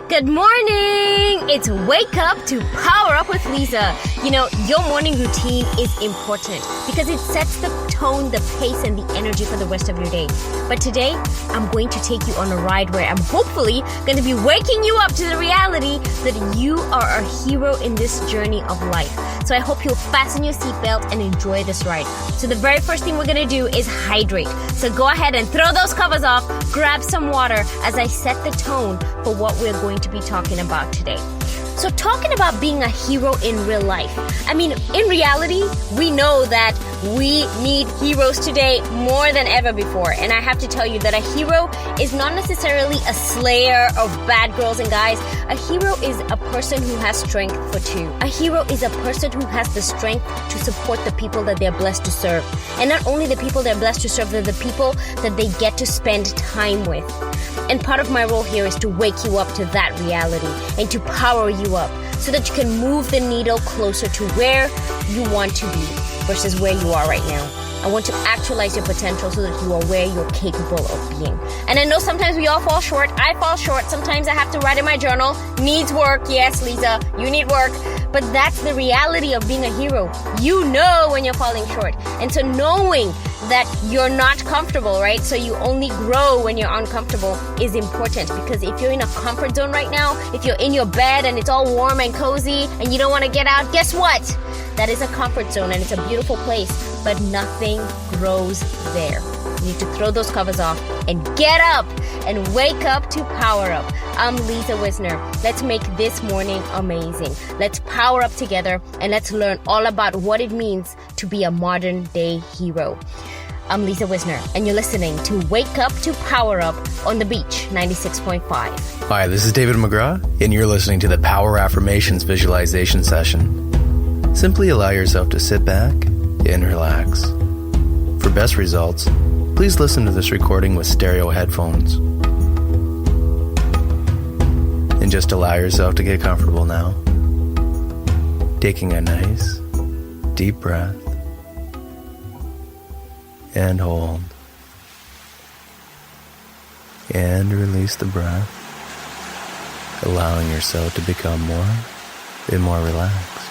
Good morning! It's Wake Up to Power Up with Liza. You know, your morning routine is important because it sets the tone, the pace, and the energy for the rest of your day. But today, I'm going to take you on a ride where I'm hopefully going to be waking you up to the reality that you are a hero in this journey of life. So I hope you'll fasten your seatbelt and enjoy this ride. So the very first thing we're going to do is hydrate. So go ahead and throw those covers off, grab some water as I set the tone for what we're going to be talking about today. So talking about being a hero in real life. I mean, in reality, we know that we need heroes today more than ever before. And I have to tell you that a hero is not necessarily a slayer of bad girls and guys. A hero is a person who has strength for two. A hero is a person who has the strength to support the people that they're blessed to serve. And not only the people they're blessed to serve, they're the people that they get to spend time with. And part of my role here is to wake you up to that reality and to power you up so that you can move the needle closer to where you want to be versus where you are right now. I want to actualize your potential so that you are where you're capable of being. And I know sometimes we all fall short. I fall short. Sometimes I have to write in my journal, needs work. Yes, Liza, you need work. But that's the reality of being a hero. You know when you're falling short. And so knowing that you're not comfortable, right? So you only grow when you're uncomfortable is important, because if you're in a comfort zone right now, if you're in your bed and it's all warm and cozy and you don't want to get out, guess what? That is a comfort zone and it's a beautiful place, but nothing grows there. You need to throw those covers off and get up and wake up to Power Up. I'm Liza Wisner. Let's make this morning amazing. Let's power up together and let's learn all about what it means to be a modern day hero. I'm Liza Wisner, and you're listening to Wake Up to Power Up on the Beach 96.5. Hi, this is David McGraw, and you're listening to the Power Affirmations Visualization Session. Simply allow yourself to sit back and relax. For best results, please listen to this recording with stereo headphones. And just allow yourself to get comfortable now. Taking a nice, deep breath. And hold. And release the breath, allowing yourself to become more and more relaxed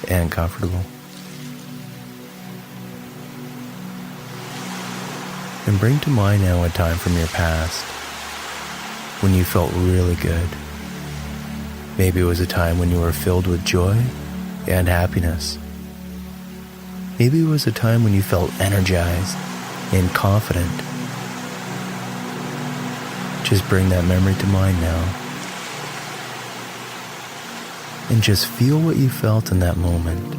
and comfortable. And bring to mind now a time from your past when you felt really good. Maybe it was a time when you were filled with joy and happiness. Maybe it was a time when you felt energized and confident. Just bring that memory to mind now. And just feel what you felt in that moment.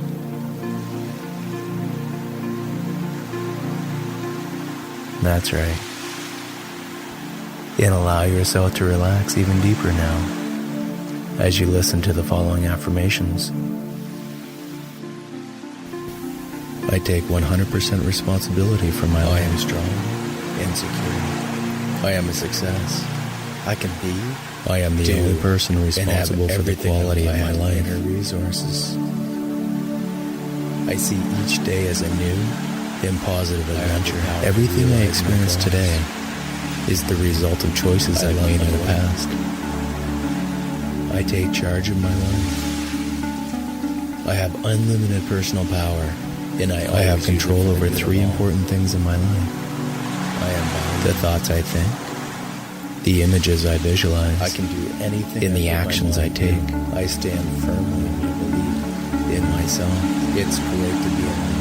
That's right. And allow yourself to relax even deeper now as you listen to the following affirmations. I take 100% responsibility for my life. I am strong and secure. I am a success. I can be. I am the only person responsible for the quality of my life. Resources. I see each day as a new and positive adventure. Everything I experience today is the result of choices I've made in the past. I take charge of my life. I have unlimited personal power. And I have control over three important things in my life. The thoughts I think, the images I visualize, I can do anything, and the actions I take. I stand firmly in my belief in myself. It's great to be alive.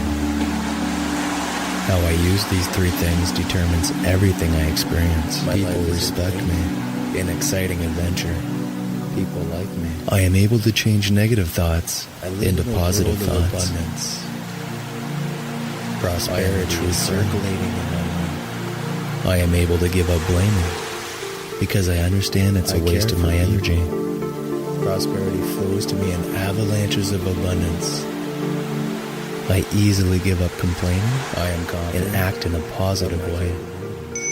How I use these three things determines everything I experience. People respect me. An exciting adventure. People like me. I am able to change negative thoughts into positive thoughts. Abundance. Prosperity is circulating in my life. I am able to give up blaming because I understand it's a waste of my energy. Prosperity flows to me in avalanches of abundance. I easily give up complaining. I am confident and act in a positive way.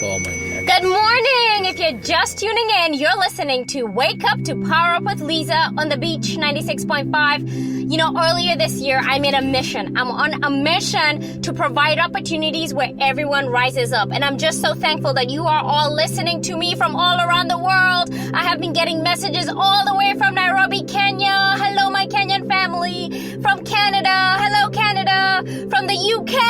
All my Good morning! If you're just tuning in, you're listening to Wake Up to Power Up with Liza on the Beach 96.5. You know, earlier this year, I made a mission. I'm on a mission to provide opportunities where everyone rises up. And I'm just so thankful that you are all listening to me from all around the world. I have been getting messages all the way from Nairobi, Kenya. Hello, my Kenyan family. From Canada. Hello, Canada. From the UK.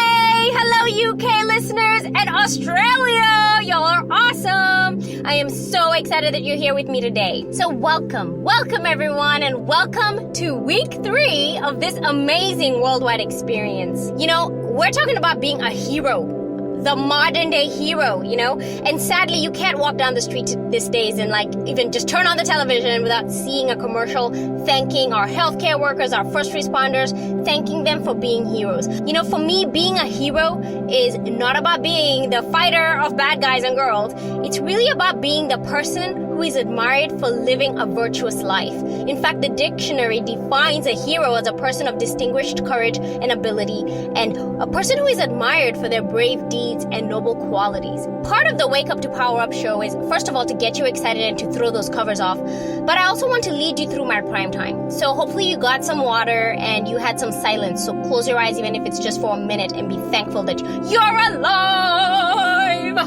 Hello, UK listeners. And Australia. Y'all are awesome. I am so excited that you're here with me today. So welcome everyone, and welcome to week 3 of this amazing worldwide experience. You know, we're talking about being a hero. The modern day hero, you know, and sadly you can't walk down the street these days and like even just turn on the television without seeing a commercial thanking our healthcare workers, our first responders, thanking them for being heroes. You know, for me, being a hero is not about being the fighter of bad guys and girls. It's really about being the person who is admired for living a virtuous life. In fact, the dictionary defines a hero as a person of distinguished courage and ability, and a person who is admired for their brave deeds and noble qualities. Part of the Wake Up to Power Up show is, first of all, to get you excited and to throw those covers off. But I also want to lead you through my prime time. So hopefully you got some water and you had some silence. So close your eyes, even if it's just for a minute, and be thankful that you're alive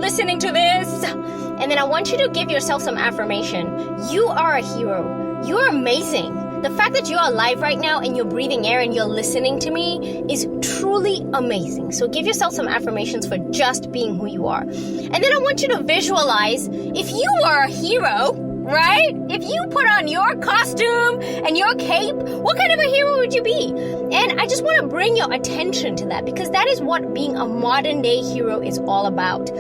listening to this. And then I want you to give yourself some affirmation. You are a hero. You're amazing. The fact that you're alive right now and you're breathing air and you're listening to me is truly amazing. So give yourself some affirmations for just being who you are. And then I want you to visualize if you were a hero, right? If you put on your costume and your cape, what kind of a hero would you be? And I just want to bring your attention to that, because that is what being a modern day hero is all about.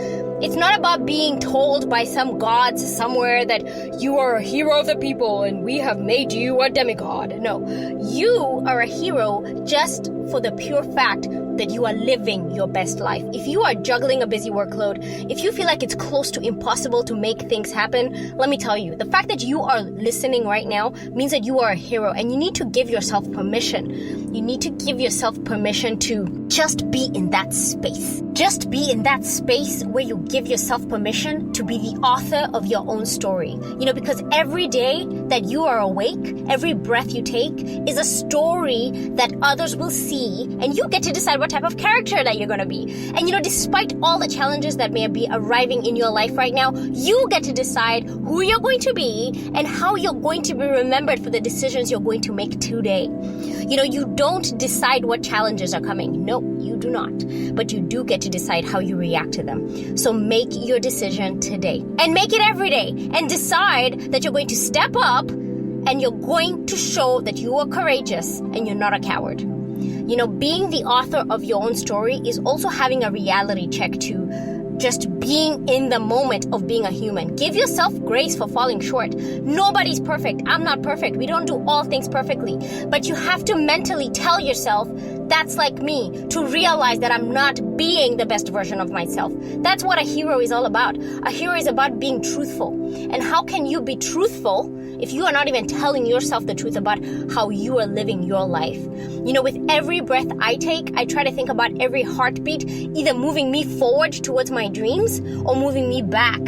It's not about being told by some gods somewhere that you are a hero of the people and we have made you a demigod. No, you are a hero just for the pure fact that you are living your best life. If you are juggling a busy workload, if you feel like it's close to impossible to make things happen, let me tell you, the fact that you are listening right now means that you are a hero, and you need to give yourself permission. You need to give yourself permission to just be in that space. Just be in that space where you give yourself permission to be the author of your own story. You know, because every day that you are awake, every breath you take is a story that others will see, and you get to decide what type of character that you're going to be. And you know, despite all the challenges that may be arriving in your life right now, you get to decide who you're going to be and how you're going to be remembered for the decisions you're going to make today. You know, you don't decide what challenges are coming. No, you do not. But you do get to decide how you react to them. So make your decision today, and make it every day, and decide that you're going to step up and you're going to show that you are courageous and you're not a coward. You know, being the author of your own story is also having a reality check to just being in the moment of being a human. Give yourself grace for falling short. Nobody's perfect. I'm not perfect. We don't do all things perfectly. But you have to mentally tell yourself, that's like me, to realize that I'm not being the best version of myself. That's what a hero is all about. A hero is about being truthful. And how can you be truthful if you are not even telling yourself the truth about how you are living your life? You know, with every breath I take, I try to think about every heartbeat either moving me forward towards my dreams or moving me back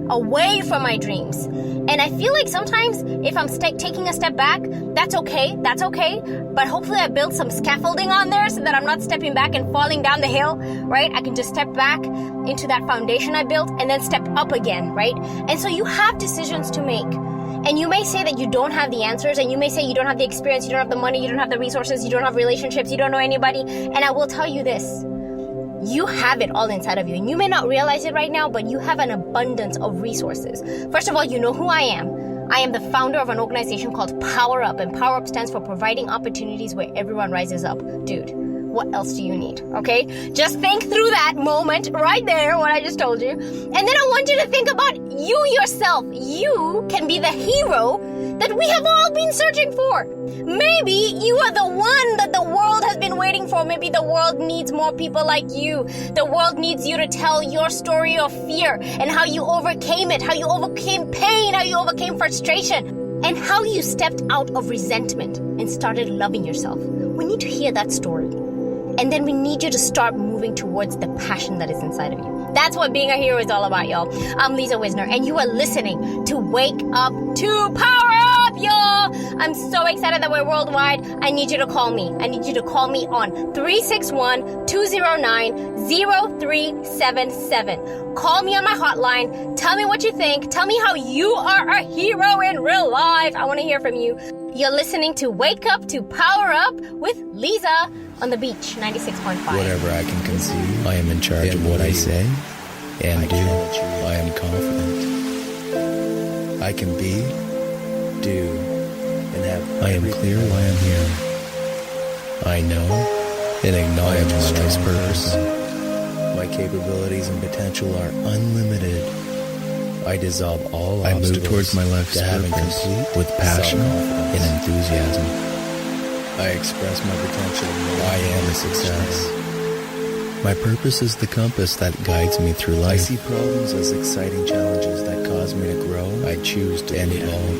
away from my dreams. And I feel like sometimes if I'm taking a step back, that's okay. But hopefully I build some scaffolding on there so that I'm not stepping back and falling down the hill, right? I can just step back into that foundation I built and then step up again, right? And so you have decisions to make. And you may say that you don't have the answers, and you may say you don't have the experience, you don't have the money, you don't have the resources, you don't have relationships, you don't know anybody. And I will tell you this, you have it all inside of you. And you may not realize it right now, but you have an abundance of resources. First of all, you know who I am. I am the founder of an organization called PowerUp, and PowerUp stands for Providing Opportunities Where Everyone Rises Up. Dude, what else do you need? Okay? Just think through that moment right there, what I just told you. And then I want you to think about you yourself. You can be the hero that we have all been searching for. Maybe you are the one that the world has been waiting for. Maybe the world needs more people like you. The world needs you to tell your story of fear and how you overcame it, how you overcame pain, how you overcame frustration, and how you stepped out of resentment and started loving yourself. We need to hear that story. And then we need you to start moving towards the passion that is inside of you. That's what being a hero is all about, y'all. I'm Liza Wisner, and you are listening to Wake Up to Power Up, y'all. I'm so excited that we're worldwide. I need you to call me. I need you to call me on 361-209-0377. Call me on my hotline. Tell me what you think. Tell me how you are a hero in real life. I want to hear from you. You're listening to Wake Up to Power Up with Liza on the beach, 96.5. Whatever I can conceive, I am in charge of what I say and do. I am confident. I can be, do, and have. I am clear why I'm here. I know and acknowledge my life's purpose. My capabilities and potential are unlimited. I dissolve all obstacles. I move towards my life's purpose with passion and enthusiasm. I express my potential. I am a success. My purpose is the compass that guides me through life. I see problems as exciting challenges that cause me to grow. I choose to evolve.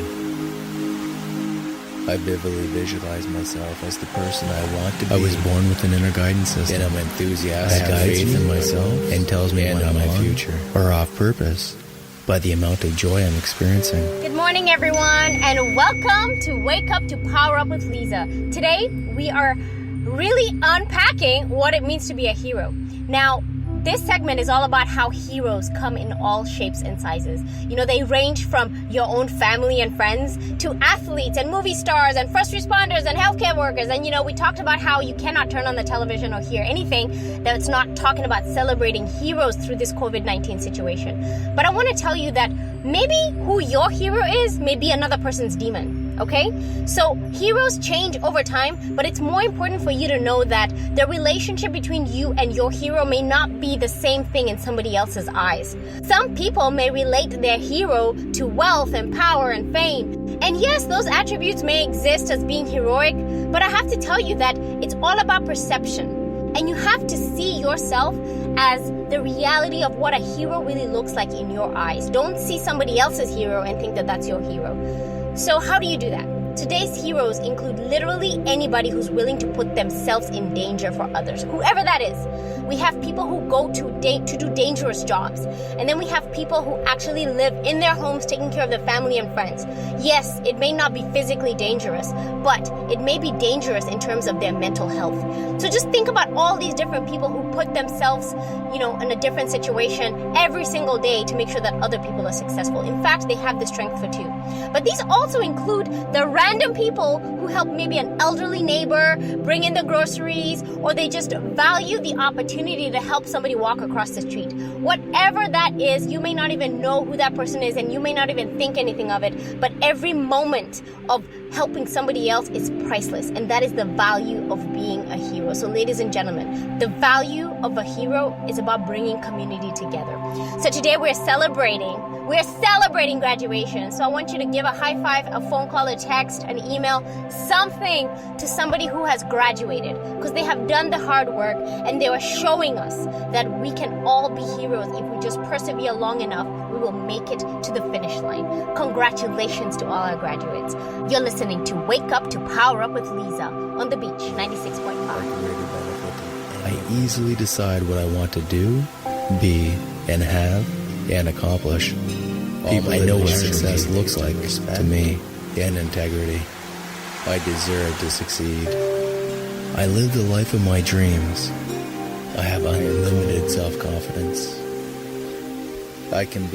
I vividly visualize myself as the person I want to be. I was born with an inner guidance system, and I'm enthusiastic. I have faith in myself and tells me when I'm my future or off purpose by the amount of joy I'm experiencing. Good morning, everyone, and welcome to Wake Up to Power Up with Liza. Today, we are really unpacking what it means to be a hero. Now, this segment is all about how heroes come in all shapes and sizes. You know, they range from your own family and friends to athletes and movie stars and first responders and healthcare workers. And, you know, we talked about how you cannot turn on the television or hear anything that's not talking about celebrating heroes through this COVID-19 situation. But I want to tell you that maybe who your hero is may be another person's demon. Okay? So heroes change over time, but it's more important for you to know that the relationship between you and your hero may not be the same thing in somebody else's eyes. Some people may relate their hero to wealth and power and fame. And yes, those attributes may exist as being heroic, but I have to tell you that it's all about perception. And you have to see yourself as the reality of what a hero really looks like in your eyes. Don't see somebody else's hero and think that that's your hero. So how do you do that? Today's heroes include literally anybody who's willing to put themselves in danger for others, whoever that is. We have people who go to do dangerous jobs. And then we have people who actually live in their homes taking care of their family and friends. Yes, it may not be physically dangerous, but it may be dangerous in terms of their mental health. So just think about all these different people who put themselves, you know, in a different situation every single day to make sure that other people are successful. In fact, they have the strength for two. But these also include the random people who help maybe an elderly neighbor bring in the groceries, or they just value the opportunity to help somebody walk across the street. Whatever that is, you may not even know who that person is, and you may not even think anything of it, but every moment of helping somebody else is priceless, and that is the value of being a hero. So ladies and gentlemen, the value of a hero is about bringing community together. So today we're celebrating graduation. So I want you to give a high five, a phone call, a text, an email, something to somebody who has graduated, because they have done the hard work and they are showing us that we can all be heroes if we just persevere long enough. We will make it to the finish line. Congratulations to all our graduates. You're listening to Wake Up to Power Up with Liza on the beach, 96.5. I easily decide what I want to do, be, and have, and accomplish. I know what success looks like to me, and integrity. I deserve to succeed. I live the life of my dreams. I have unlimited self-confidence. I can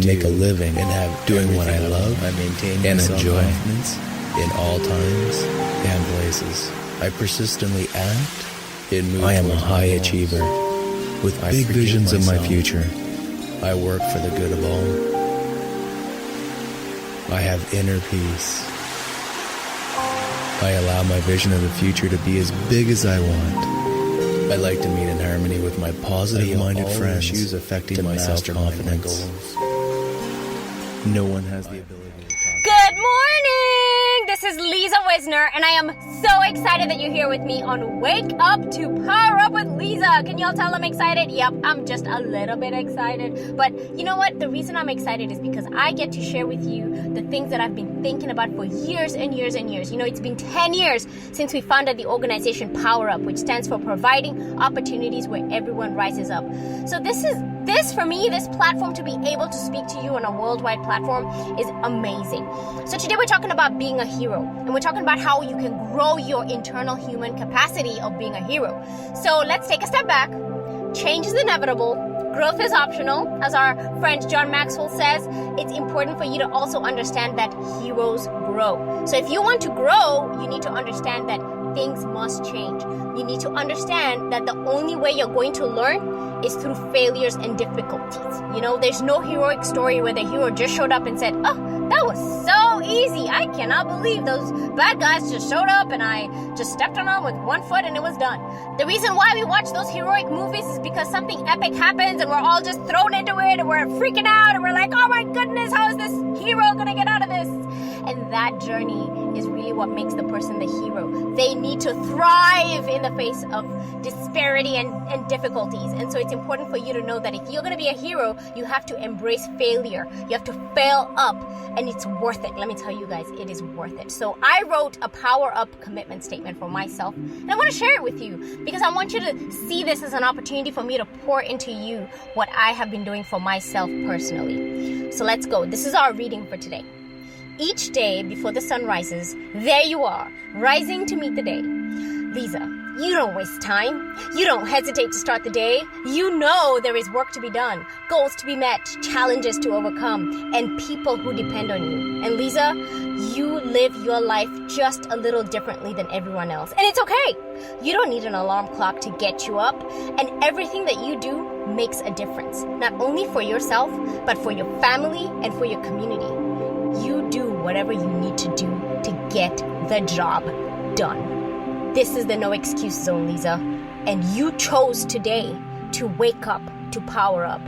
make a living and have doing what I love. I maintain and enjoy confidence in all times and places. I persistently act and move. I am a high achiever with big visions of my future. I work for the good of all. I have inner peace. I allow my vision of the future to be as big as I want. I like to meet in harmony with my positive-minded friends, issues affecting my self-confidence. No one has the ability to talk. Good morning! this is Liza Wisner, and I am so excited that you're here with me on Wake Up to Power Up with Liza. Can y'all tell I'm excited? Yep, I'm just a little bit excited. But you know what? The reason I'm excited is because I get to share with you the things that I've been thinking about for years and years and years. You know, it's been 10 years since we founded the organization PowerUp, which stands for Providing Opportunities Where Everyone Rises Up. So this for me, this platform to be able to speak to you on a worldwide platform is amazing. So today we're talking about being a hero, and we're talking about how you can grow your internal human capacity of being a hero. So let's take a step back. Change is inevitable. Growth is optional. As our friend John Maxwell says, it's important for you to also understand that heroes grow. So if you want to grow, you need to understand that things must change. You need to understand that the only way you're going to learn is through failures and difficulties. You know, there's no heroic story where the hero just showed up and said, oh, that was so easy. I cannot believe those bad guys just showed up and I just stepped on them with one foot and it was done. The reason why we watch those heroic movies is because something epic happens and we're all just thrown into it and we're freaking out and we're like, oh my goodness, how is this hero gonna get out of this? And that journey is really what makes the person the hero. They need to thrive in the face of disparity and difficulties. And so it's important for you to know that if you're going to be a hero, you have to embrace failure. You have to fail up, and it's worth it. Let me tell you guys, it is worth it. So I wrote a Power Up commitment statement for myself, and I want to share it with you because I want you to see this as an opportunity for me to pour into you what I have been doing for myself personally. So let's go. This is our reading for today. Each day before the sun rises, there you are, rising to meet the day. Liza, you don't waste time. You don't hesitate to start the day. You know there is work to be done, goals to be met, challenges to overcome, and people who depend on you. And Liza, you live your life just a little differently than everyone else. And it's okay. You don't need an alarm clock to get you up, and everything that you do makes a difference, not only for yourself, but for your family and for your community. You do whatever you need to do to get the job done. This is the no excuse zone, Liza. And you chose today to wake up to power up.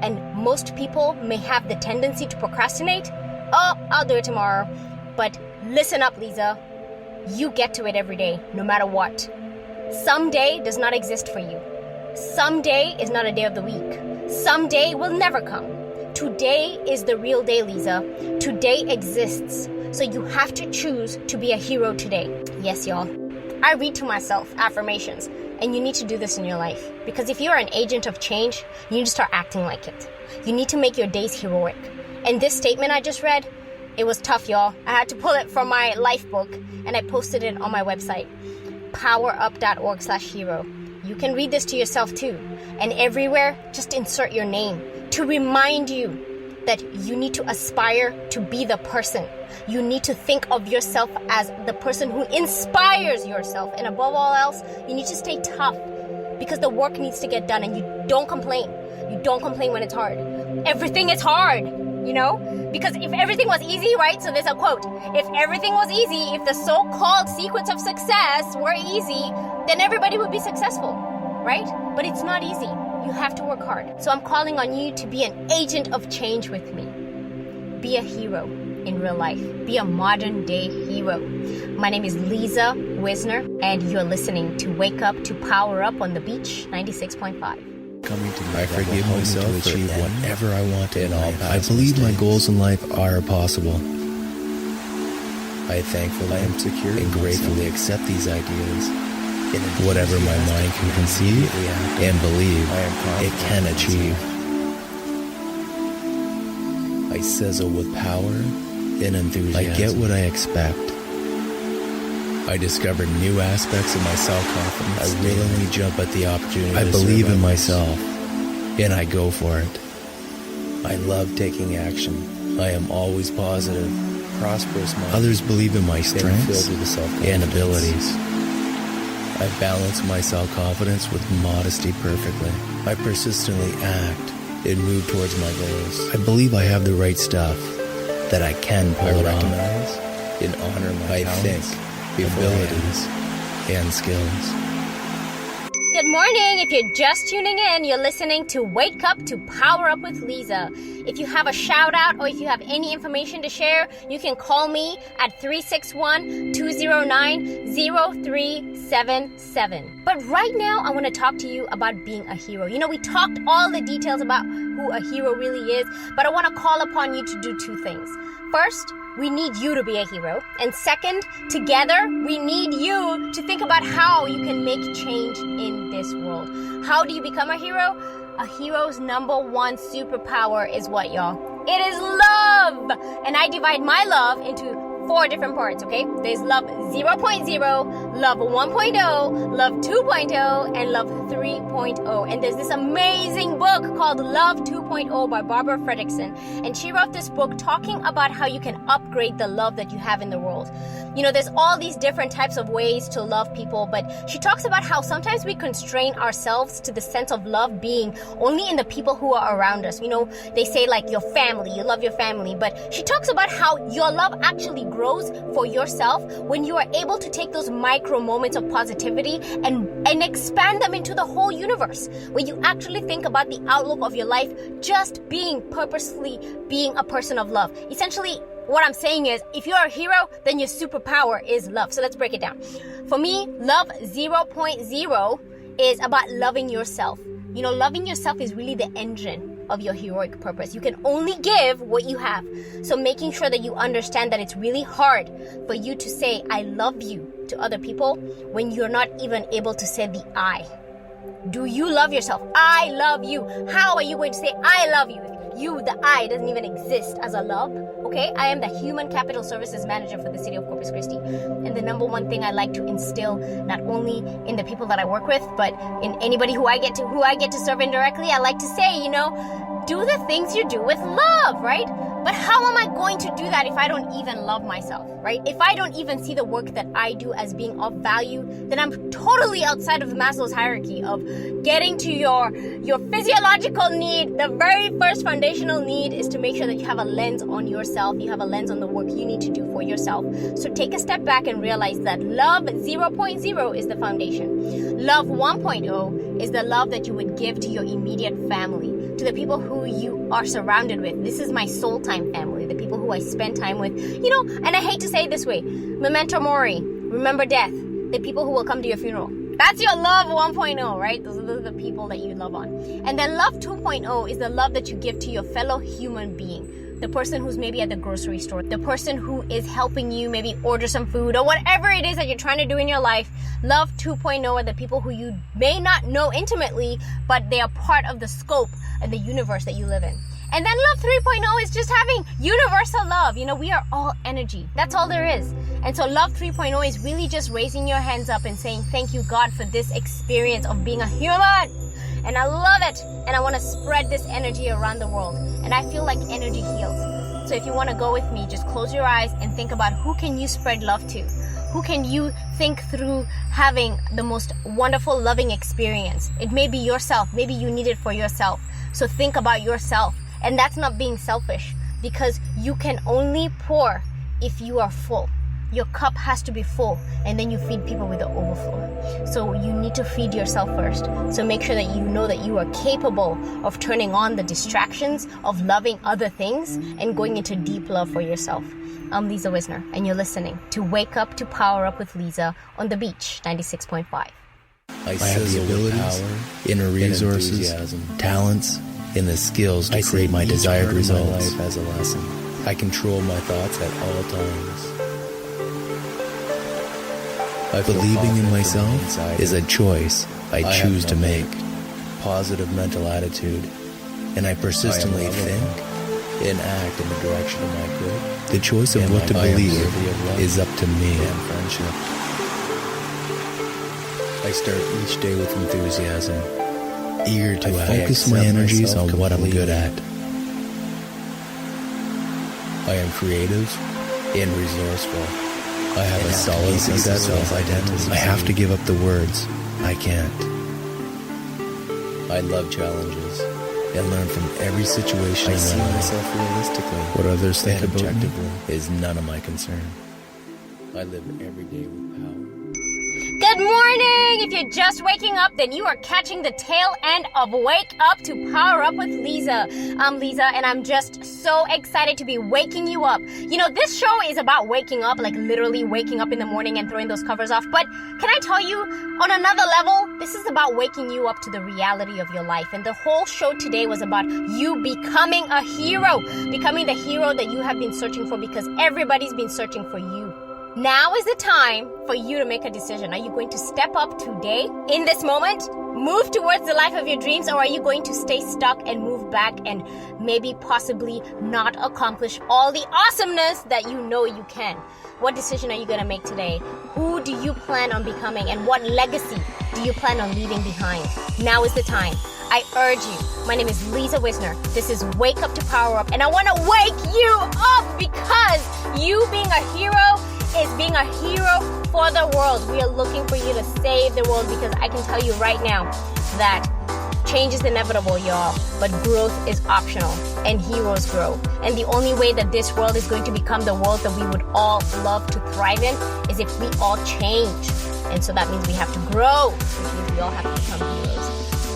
And most people may have the tendency to procrastinate. Oh, I'll do it tomorrow. But listen up, Liza. You get to it every day, no matter what. Someday does not exist for you. Someday is not a day of the week. Someday will never come. Today is the real day, Liza. Today exists. So you have to choose to be a hero today. Yes, y'all. I read to myself affirmations, and you need to do this in your life. Because if you're an agent of change, you need to start acting like it. You need to make your days heroic. And this statement I just read, it was tough, y'all. I had to pull it from my life book, and I posted it on my website, powerup.org/hero. You can read this to yourself too. And everywhere, just insert your name to remind you that you need to aspire to be the person. You need to think of yourself as the person who inspires yourself. And above all else, you need to stay tough because the work needs to get done, and you don't complain. You don't complain when it's hard. Everything is hard, you know? Because if everything was easy, right? So there's a quote. If everything was easy, if the so-called sequence of success were easy, then everybody would be successful, right? But it's not easy. You have to work hard. So I'm calling on you to be an agent of change with me. Be a hero in real life. Be a modern day hero. My name is Liza Wisner, and you're listening to Wake Up to Power Up on the Beach 96.5. I forgive myself to achieve whatever I want in life. I believe my goals in life are possible. I thankfully am secure and gratefully accept these ideas. Whatever my mind can conceive and believe, it can achieve. I sizzle with power and enthusiasm. I get what I expect. I discover new aspects of my self-confidence. I willingly jump at the opportunity. I believe in myself, and I go for it. I love taking action. I am always positive, prosperous. Others believe in my strengths and abilities. I balance my self-confidence with modesty perfectly. I persistently act and move towards my goals. I believe I have the right stuff that I can pull it off. And honor my talents, abilities, and skills. Good morning. If you're just tuning in, you're listening to Wake Up to Power Up with Liza. If you have a shout out or if you have any information to share, you can call me at 361-209-0377. But right now, I want to talk to you about being a hero. You know, we talked all the details about who a hero really is, but I want to call upon you to do two things. First, we need you to be a hero. And second, together, we need you to think about how you can make change in this world. How do you become a hero? A hero's number one superpower is what, y'all? It is love! And I divide my love into 4 different parts, okay? There's love 0.0, love 1.0, love 2.0, and love 3.0. And there's this amazing book called Love 2.0 by Barbara Fredrickson. And she wrote this book talking about how you can upgrade the love that you have in the world. You know, there's all these different types of ways to love people, but she talks about how sometimes we constrain ourselves to the sense of love being only in the people who are around us. You know, they say like your family, you love your family, but she talks about how your love actually grows for yourself when you are able to take those micro moments of positivity and expand them into the whole universe, where you actually think about the outlook of your life just being purposefully being a person of love. Essentially, what I'm saying is, if you're a hero, then your superpower is love. So let's break it down. For me, love 0.0 is about loving yourself. You know, loving yourself is really the engine of your heroic purpose. You can only give what you have. So making sure that you understand that it's really hard for you to say, I love you to other people when you're not even able to say the I. Do you love yourself? I love you. How are you going to say, I love you? You, the I, doesn't even exist as a love, okay? I am the Human Capital Services Manager for the city of Corpus Christi. And the number one thing I like to instill, not only in the people that I work with, but in anybody who I get to serve indirectly, I like to say, you know, do the things you do with love, right? But how am I going to do that if I don't even love myself, right? If I don't even see the work that I do as being of value, then I'm totally outside of Maslow's hierarchy of getting to your physiological need. The very first foundational need is to make sure that you have a lens on yourself. You have a lens on the work you need to do for yourself. So take a step back and realize that love 0.0 is the foundation. Love 1.0 is the love that you would give to your immediate family, to the people who you are surrounded with. This is my soul time family, the people who I spend time with. You know, and I hate to say it this way, memento mori, remember death, the people who will come to your funeral. That's your love 1.0, right? Those are the people that you love on. And then love 2.0 is the love that you give to your fellow human being. The person who's maybe at the grocery store, the person who is helping you maybe order some food or whatever it is that you're trying to do in your life. Love 2.0 are the people who you may not know intimately, but they are part of the scope and the universe that you live in. And then love 3.0 is just having universal love. You know, we are all energy. That's all there is. And so love 3.0 is really just raising your hands up and saying, thank you, God, for this experience of being a human. And I love it. And I want to spread this energy around the world. And I feel like energy heals. So if you want to go with me, just close your eyes and think about who can you spread love to? Who can you think through having the most wonderful, loving experience? It may be yourself. Maybe you need it for yourself. So think about yourself. And that's not being selfish, because you can only pour if you are full. Your cup has to be full, and then you feed people with the overflow. So you need to feed yourself first. So make sure that you know that you are capable of turning on the distractions of loving other things and going into deep love for yourself. I'm Liza Wisner, and you're listening to Wake Up to Power Up with Liza on the Beach 96.5. I have the abilities, inner resources, talents, and the skills to create my desired results. Life as a lesson. I control my thoughts at all times. Believing in myself is a choice I choose to make. Positive mental attitude, and I persistently think and act in the direction of my good. The choice of what to believe is up to me. I start each day with enthusiasm, eager to focus my energies on what I'm good at. I am creative and resourceful. I have a solid successful identity. I have to give up the words I can't. I love challenges and learn from every situation. I see myself realistically. What others think objectively is none of my concern. I live every day with power. Good morning! If you're just waking up, then you are catching the tail end of Wake Up to Power Up with Liza. I'm Liza, and I'm just so excited to be waking you up. You know, this show is about waking up, like literally waking up in the morning and throwing those covers off. But can I tell you, on another level, this is about waking you up to the reality of your life. And the whole show today was about you becoming a hero, becoming the hero that you have been searching for, because everybody's been searching for you. Now is the time for you to make a decision. Are you going to step up today, in this moment, move towards the life of your dreams, or are you going to stay stuck and move back and maybe possibly not accomplish all the awesomeness that you know you can? What decision are you going to make today? Who do you plan on becoming, and what legacy do you plan on leaving behind? Now is the time. I urge you. My name is Liza Wisner. This is Wake Up to Power Up, and I want to wake you up because you being a hero is being a hero for the world. We are looking for you to save the world, because I can tell you right now that change is inevitable, y'all, but growth is optional, and heroes grow. And the only way that this world is going to become the world that we would all love to thrive in is if we all change. And so that means we have to grow, which means we all have to become heroes.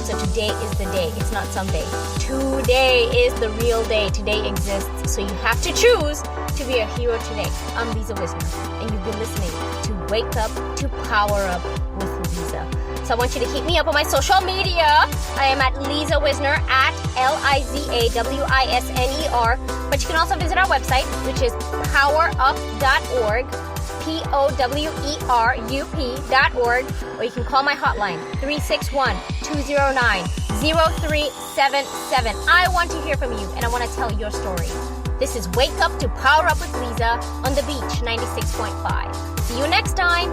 So today is the day. It's not someday. Today is the real day. Today exists. So you have to choose to be a hero today. I'm Liza Wisner, and you've been listening to Wake Up to Power Up with Liza. So I want you to hit me up on my social media. I am at Liza Wisner, at LizaWisner. But you can also visit our website, which is powerup.org. POWERUP.org, or you can call my hotline 361-209-0377. I want to hear from you, and I want to tell your story. This is Wake Up to Power Up with Liza on the Beach 96.5. See you next time.